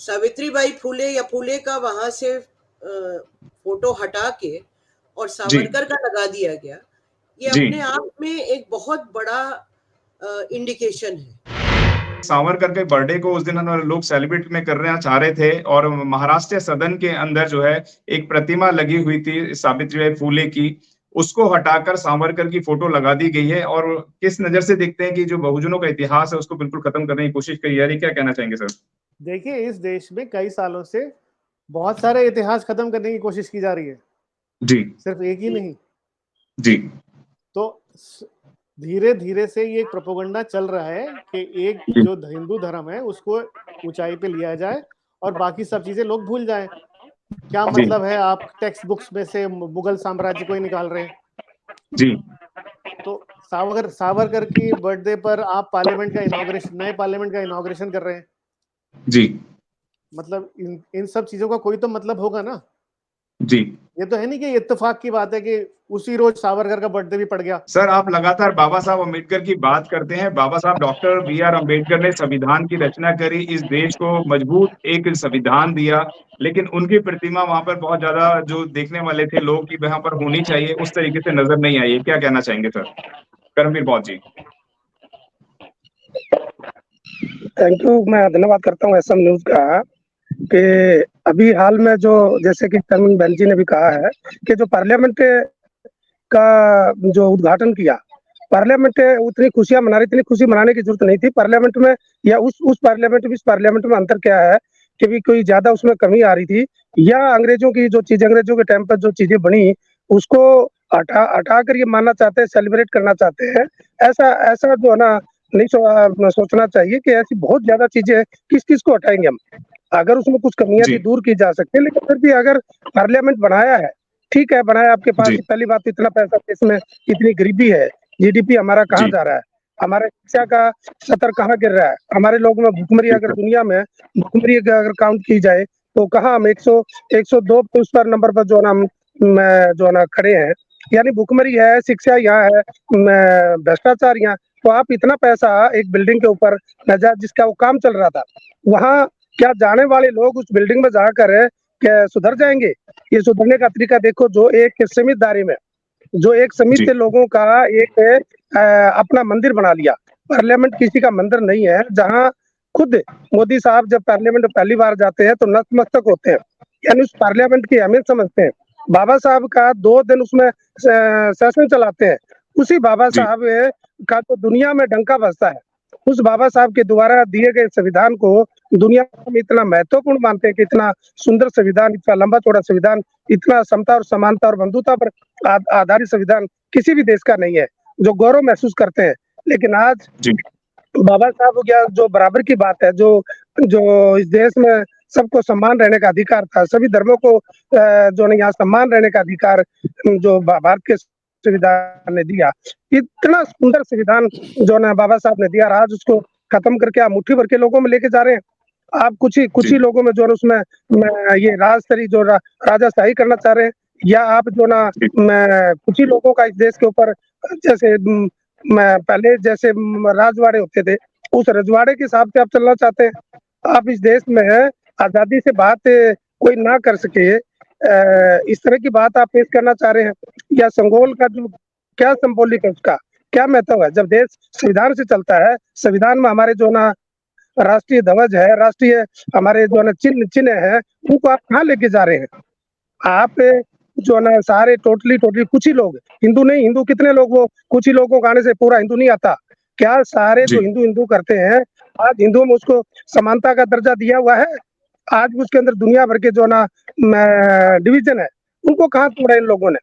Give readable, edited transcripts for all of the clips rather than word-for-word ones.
सावित्रीबाई फूले या फूले का वहां से फोटो हटा के और जी सावरकर का लगा दिया गया, ये जी अपने आप में एक बहुत बड़ा इंडिकेशन है। सावरकर के बर्थडे को उस दिन लोग सेलिब्रेट में करना चाह रहे थे और महाराष्ट्र सदन के अंदर जो है एक प्रतिमा लगी हुई थी सावित्रीबाई फूले की, उसको हटाकर सावरकर की फोटो लगा दी गई है। और किस नजर से देखते हैं कि जो बहुजनों का इतिहास है उसको बिल्कुल खत्म करने की कोशिश की जा रही है, क्या कहना चाहेंगे सर? देखिए, इस देश में कई सालों से बहुत सारे इतिहास खत्म करने की कोशिश की जा रही है, जी सिर्फ एक ही नहीं। जी तो धीरे धीरे से ये एक प्रोपेगेंडा चल रहा है कि एक जो हिंदू धर्म है उसको ऊंचाई पे लिया जाए और बाकी सब चीजें लोग भूल जाएं। क्या मतलब है आप टेक्स्ट बुक्स में से मुगल साम्राज्य को ही निकाल रहे हैं? जी तो सावरकर की बर्थडे पर आप पार्लियामेंट का इनॉग्रेशन, नए पार्लियामेंट का इनॉग्रेशन कर रहे हैं। जी मतलब इन सब चीजों का कोई तो मतलब होगा ना। जी ये तो है नहीं कि इत्तेफाक की बात है कि उसी रोज सावरकर का बर्थडे भी पड़ गया। सर, आप लगातार बाबा साहब अम्बेडकर की बात करते हैं। बाबा साहब डॉक्टर B.R. अम्बेडकर ने संविधान की रचना करी, इस देश को मजबूत एक संविधान दिया, लेकिन उनकी प्रतिमा वहां पर बहुत ज्यादा जो देखने वाले थे लोग की वहां पर होनी चाहिए उस तरीके से नजर नहीं आई है। क्या कहना चाहेंगे सर? करमवीर बौद्ध जी। Thank you. मैं धन्यवाद करता हूँ SM न्यूज का कि अभी हाल में जो, जैसे कि कर्मवीर बहन जी ने भी कहा है कि जो पार्लियामेंट का जो उद्घाटन किया, पार्लियामेंट उतनी खुशियां मना रही, इतनी खुशी मनाने की जरूरत नहीं थी पार्लियामेंट में, या उस पार्लियामेंट में इस पार्लियामेंट में अंतर क्या है कि भी कोई ज्यादा उसमें कमी आ रही थी, या अंग्रेजों की जो चीज, अंग्रेजों के टाइम पर जो चीजें बनी उसको हटा कर ये मानना चाहते हैं, सेलिब्रेट करना चाहते हैं। ऐसा ऐसा जो है ना नहीं सोचना चाहिए कि ऐसी बहुत ज्यादा चीजें किस किस को हटाएंगे हम। अगर उसमें कुछ कमियां थी दूर की जा सकती है, लेकिन फिर भी अगर पार्लियामेंट बनाया है, ठीक है बनाया, आपके पास पहली बात तो इतना पैसा, इसमें इतनी गरीबी है, GDP हमारा कहाँ जा रहा है, हमारे शिक्षा का स्तर कहाँ गिर रहा है, हमारे लोगों में भुखमरी, अगर दुनिया में भुखमरी अगर काउंट की जाए तो कहाँ हम 102 उस पर नंबर पर जो है ना खड़े हैं। यानी भुखमरी है, शिक्षा यहाँ है, भ्रष्टाचार यहाँ। तो आप इतना पैसा एक बिल्डिंग के ऊपर जिसका वो काम चल रहा था, वहाँ क्या जाने वाले लोग उस बिल्डिंग में जाकर क्या सुधर जाएंगे? ये सुधरने का तरीका देखो, जो एक सीमित दायरे में, जो एक सीमित लोगों का एक अपना मंदिर बना लिया। पार्लियामेंट किसी का मंदिर नहीं है, जहाँ खुद मोदी साहब जब पार्लियामेंट में पहली बार जाते हैं तो नतमस्तक होते हैं, यानी उस पार्लियामेंट की अहमियत समझते हैं। बाबा साहब का 2 दिन उसमें सेशन चलाते हैं। उसी बाबा साहब का तो दुनिया में डंका बजता है। उस बाबा साहब के द्वारा दिए गए संविधान को दुनिया में इतना महत्वपूर्ण मानते हैं कि इतना सुंदर संविधान, इतना लंबा चौड़ा संविधान, इतना समता और समानता और बंधुता पर आधारित संविधान किसी भी देश का नहीं है, जो गौरव महसूस करते हैं। लेकिन आज बाबा साहब क्या, जो बराबर की बात है, जो इस देश में सबको सम्मान रहने का अधिकार था, सभी धर्मों को जो यहाँ सम्मान रहने का अधिकार जो भारत के संविधान ने दिया, इतना सुंदर संविधान जो ना बाबा साहब ने दिया, आज उसको खत्म करके आप मुट्ठी भर के लोगों में लेके जा रहे हैं। आप कुछ ही लोगों में जो है उसमें ये राजशाही जो राजाशाही करना चाह रहे हैं, या आप जो ना कुछ ही लोगों का इस देश के ऊपर, जैसे पहले जैसे राजवाड़े होते थे, उस रजवाड़े के हिसाब से आप चलना चाहते हैं। आप इस देश में आजादी से बात कोई ना कर सके, इस तरह की बात आप पेश करना चाह रहे हैं, या संगोल का जो क्या सिंबॉलिक है, उसका क्या महत्व है? जब देश संविधान से चलता है, संविधान में हमारे जो ना राष्ट्रीय ध्वज है, राष्ट्रीय हमारे जो ना चिन्ह है, उनको आप कहाँ लेके जा रहे हैं? आप जो ना सारे टोटली कुछ ही लोग, हिंदू नहीं, हिंदू कितने लोग, वो कुछ ही लोगों को आने से पूरा हिंदू नहीं आता क्या? सारे जो हिंदू करते हैं, आज हिंदुओं में उसको समानता का दर्जा दिया हुआ है। आज उसके अंदर दुनिया भर के जो ना डिवीजन है, उनको कहाँ तोड़ा इन लोगों ने?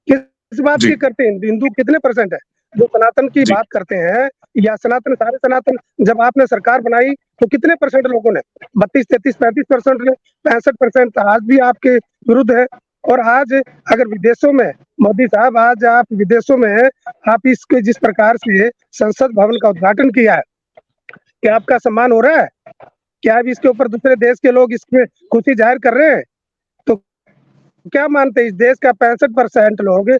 किस बात की करते हैं? हिंदू कितने % है जो सनातन की बात करते हैं, या सनातन, सारे सनातन जब आपने सरकार बनाई तो कितने % लोगों ने? 32, 33, 35% ने, 65% आज भी आपके विरुद्ध है। और आज अगर विदेशों में मोदी साहब, आज आप विदेशों में आप इसके जिस प्रकार से संसद भवन का उद्घाटन किया है, क्या आपका सम्मान हो रहा है? क्या अब इसके ऊपर दूसरे देश के लोग इसमें खुशी जाहिर कर रहे हैं? तो क्या मानते हैं, इस देश का 65% लोग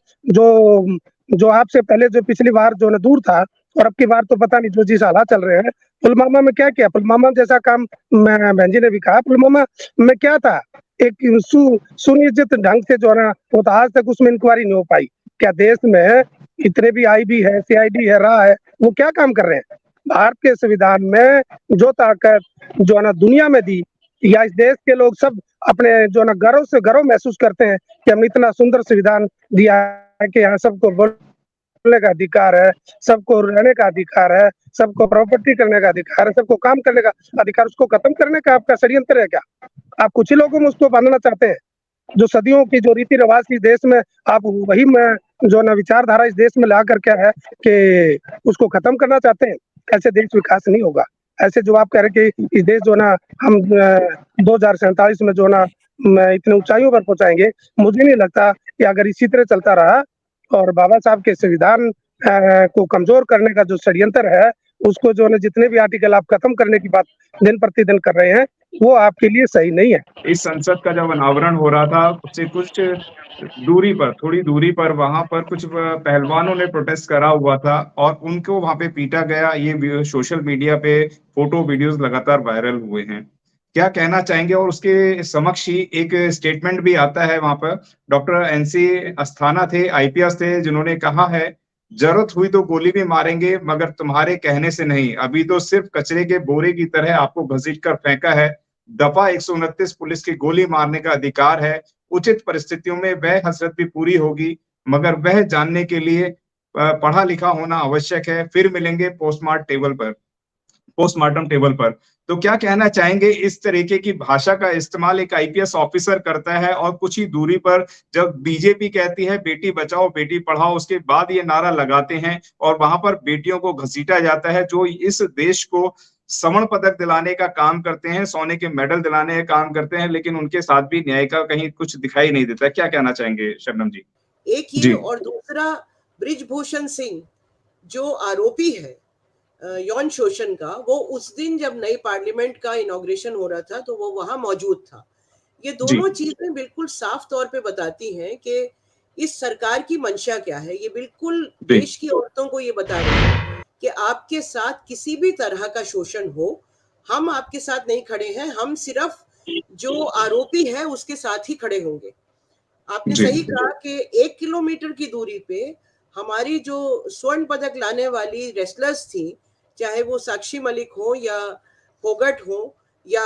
जो आपसे पहले, जो पिछली बार जो ना दूर था, और अब की बार तो पता नहीं जो जिस हालात चल रहे हैं। पुलवामा में क्या किया, पुलवामा जैसा काम, मैं बहन जी ने भी कहा, पुलवामा में क्या था, एक सुनियोजित ढंग से जो है ना, वो तो आज तक उसमें इंक्वायरी नहीं हो पाई। क्या देश में इतने भी आईबी है, सीआईडी है, रहा है, वो क्या काम कर रहे हैं? भारत के संविधान में जो ताकत जो है ना दुनिया में दी, या इस देश के लोग सब अपने जो है ना गर्व से गर्व महसूस करते हैं कि हमने इतना सुंदर संविधान दिया है कि यहाँ सबको बोलने का अधिकार है, सबको रहने का अधिकार है, सबको प्रॉपर्टी करने का अधिकार है, सबको काम करने का अधिकार, उसको खत्म करने का आपका षड्यंत्र है क्या? आप कुछ ही लोगों में उसको बांधना चाहते हैं। जो सदियों की जो रीति रिवाज इस देश में, आप वही में जो ना विचारधारा इस देश में ला कर क्या है कि उसको खत्म करना चाहते हैं। ऐसे देश विकास नहीं होगा। ऐसे जो आप कह रहे हैं कि इस देश जो ना हम 2047 में जो ना इतने ऊंचाइयों पर पहुंचाएंगे, मुझे नहीं लगता कि अगर इसी तरह चलता रहा और बाबा साहब के संविधान को कमजोर करने का जो षड्यंत्र है, उसको जो है जितने भी आर्टिकल आप खत्म करने की बात दिन प्रतिदिन कर रहे हैं, वो आपके लिए सही नहीं है। इस संसद का जब अनावरण हो रहा था, उससे कुछ दूरी पर, थोड़ी दूरी पर, वहां पर कुछ पहलवानों ने प्रोटेस्ट करा हुआ था और उनको वहां पे पीटा गया। ये सोशल मीडिया पे फोटो वीडियोस लगातार वायरल हुए हैं। क्या कहना चाहेंगे? और उसके समक्ष ही एक स्टेटमेंट भी आता है वहां पर। डॉक्टर एनसी अस्थाना थे, आईपीएस थे, जिन्होंने कहा है, जरूरत हुई तो गोली भी मारेंगे, मगर तुम्हारे कहने से नहीं। अभी तो सिर्फ कचरे के बोरे की तरह आपको घसीट कर फेंका है। दफा 129 पुलिस की गोली मारने का अधिकार है। उचित परिस्थितियों में वह हसरत भी पूरी होगी, मगर वह जानने के लिए पढ़ा लिखा होना आवश्यक है। फिर मिलेंगे पोस्टमार्टम टेबल पर। तो क्या कहना चाहेंगे? इस तरीके की भाषा का इस्तेमाल एक आईपीएस ऑफिसर करता है और कुछ ही दूरी पर जब बीजेपी कहती है बेटी बचाओ बेटी पढ़ाओ, उसके बाद ये नारा लगाते हैं और वहां पर बेटियों को घसीटा जाता है, जो इस देश को स्वर्ण पदक दिलाने का काम करते हैं, सोने के मेडल दिलाने का काम करते हैं, लेकिन उनके साथ भी न्याय का कहीं कुछ दिखाई नहीं देता। क्या कहना चाहेंगे शबनम जी? एक ये, और दूसरा बृजभूषण सिंह जो आरोपी है यौन शोषण का, वो उस दिन जब नई पार्लियामेंट का इनॉग्रेशन हो रहा था तो वो वहां मौजूद था। ये दोनों चीजें बिल्कुल साफ तौर पे बताती हैं कि इस सरकार की मंशा क्या है। ये बिल्कुल देश की औरतों को ये बता रही है कि आपके साथ किसी भी तरह का शोषण हो, हम आपके साथ नहीं खड़े हैं, हम सिर्फ जो आरोपी है उसके साथ ही खड़े होंगे। आपने सही कहा कि 1 किलोमीटर की दूरी पे हमारी जो स्वर्ण पदक लाने वाली रेसलर्स थी, चाहे वो साक्षी मलिक हो या फोगट हो या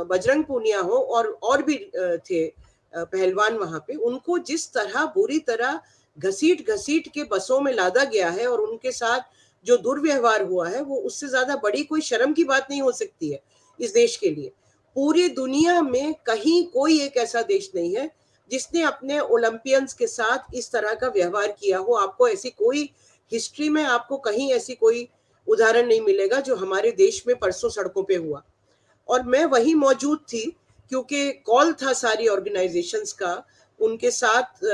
बजरंग पूनिया हो और भी थे पहलवान वहां पे, उनको जिस तरह बुरी तरह घसीट घसीट के बसों में लादा गया है और उनके साथ जो दुर्व्यवहार हुआ है, वो उससे ज्यादा बड़ी कोई शर्म की बात नहीं हो सकती है इस देश के लिए। पूरी दुनिया में कहीं कोई एक ऐसा देश नहीं है जिसने अपने ओलंपियंस के साथ इस तरह का व्यवहार किया हो। आपको ऐसी कोई हिस्ट्री में आपको कहीं ऐसी कोई उदाहरण नहीं मिलेगा जो हमारे देश में परसों सड़कों पे हुआ। और मैं वहीं मौजूद थी क्योंकि कॉल था सारी ऑर्गेनाइजेशंस का उनके साथ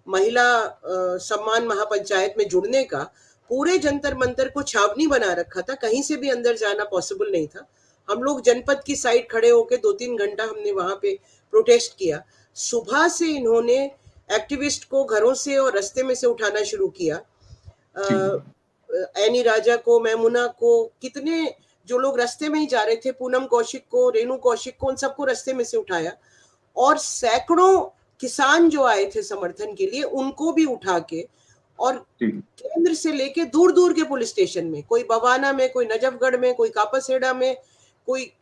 महिला सम्मान महापंचायत में जुड़ने का। पूरे जंतर मंतर को छावनी बना रखा था, कहीं से भी अंदर जाना पॉसिबल नहीं था। हम लोग जनपद की साइड खड़े होकर 2-3 घंटा हमने वहां पे प्रोटेस्ट किया। सुबह से इन्होंने एक्टिविस्ट को घरों से और रास्ते में से उठाना शुरू किया। एनी राजा को, मैमुना को, कितने जो लोग रास्ते में ही जा रहे थे, पूनम कौशिक को, रेणु कौशिक को, उन सबको रास्ते में से उठाया। और सैकड़ों किसान जो आए थे समर्थन के लिए, उनको भी उठा के और केंद्र से लेके दूर दूर के पुलिस स्टेशन में, कोई बवाना में, कोई नजफगढ़ में, कोई कापासेड़ा में, कोई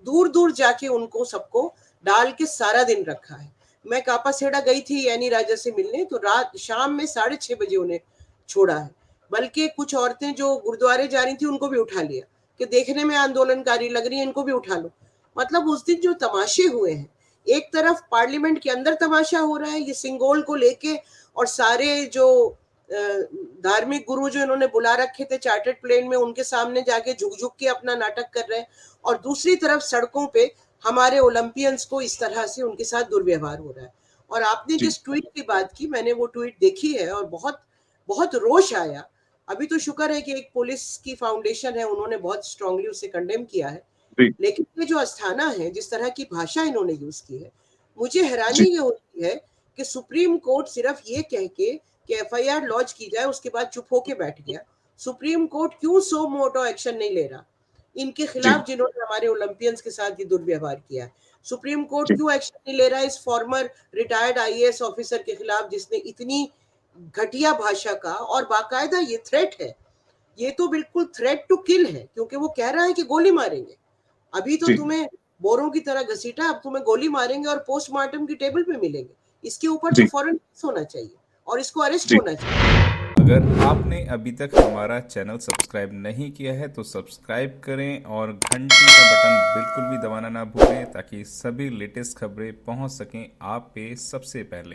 दूर दूर जाके उनको सबको डाल के सारा दिन रखा है। मैं कापासेड़ा गई थी एनी राजा से मिलने, तो रात शाम में 6:30 बजे उन्हें छोड़ा है। बल्कि कुछ औरतें जो गुरुद्वारे जा रही थी उनको भी उठा लिया कि देखने में आंदोलनकारी लग रही है, इनको भी उठा लो। मतलब उस दिन जो तमाशे हुए हैं, एक तरफ पार्लियामेंट के अंदर तमाशा हो रहा है ये सिंगोल को लेके, और सारे जो धार्मिक गुरु जो इन्होंने बुला रखे थे चार्टर्ड प्लेन में, उनके सामने जाके झुक झुक के अपना नाटक कर रहे हैं। और दूसरी तरफ सड़कों पे हमारे ओलंपियंस को इस तरह से उनके साथ दुर्व्यवहार हो रहा है। और आपने जिस ट्वीट की बात की, मैंने वो ट्वीट देखी है और बहुत बहुत रोष आया। अभी तो शुक्र है कि एक पुलिस की फाउंडेशन है, उन्होंने बहुत स्ट्रांगली उसे कंडेम किया है। लेकिन ये जो अस्थाना है, जिस तरह की भाषा इन्होंने यूज की है, मुझे हैरानी ये होती है कि सुप्रीम कोर्ट सिर्फ ये कह के कि एफआईआर लॉन्च की जाए, उसके बाद चुप होके बैठ गया। सुप्रीम कोर्ट क्यों सो मोटो एक्शन नहीं ले रहा इनके खिलाफ जिन्होंने हमारे ओलंपियंस के साथ ये दुर्व्यवहार किया है? सुप्रीम कोर्ट क्यों एक्शन नहीं ले रहा है इस फॉर्मर रिटायर्ड आईएएस ऑफिसर के खिलाफ जिसने इतनी घटिया भाषा का, और बाकायदा ये थ्रेट है, ये तो बिल्कुल थ्रेट टू किल है, क्योंकि वो कह रहा है कि गोली मारेंगे। अभी तो तुम्हें बोरों की तरह घसीटा, अब तुम्हें गोली मारेंगे और पोस्टमार्टम की टेबल पे मिलेंगे। इसके ऊपर तो फौरन होना चाहिए और इसको अरेस्ट होना चाहिए। अगर आपने अभी तक हमारा चैनल सब्सक्राइब नहीं किया है तो सब्सक्राइब करें और घंटी का बटन बिल्कुल भी दबाना ना भूलें ताकि सभी लेटेस्ट खबरें पहुंच सकें आप पे सबसे पहले।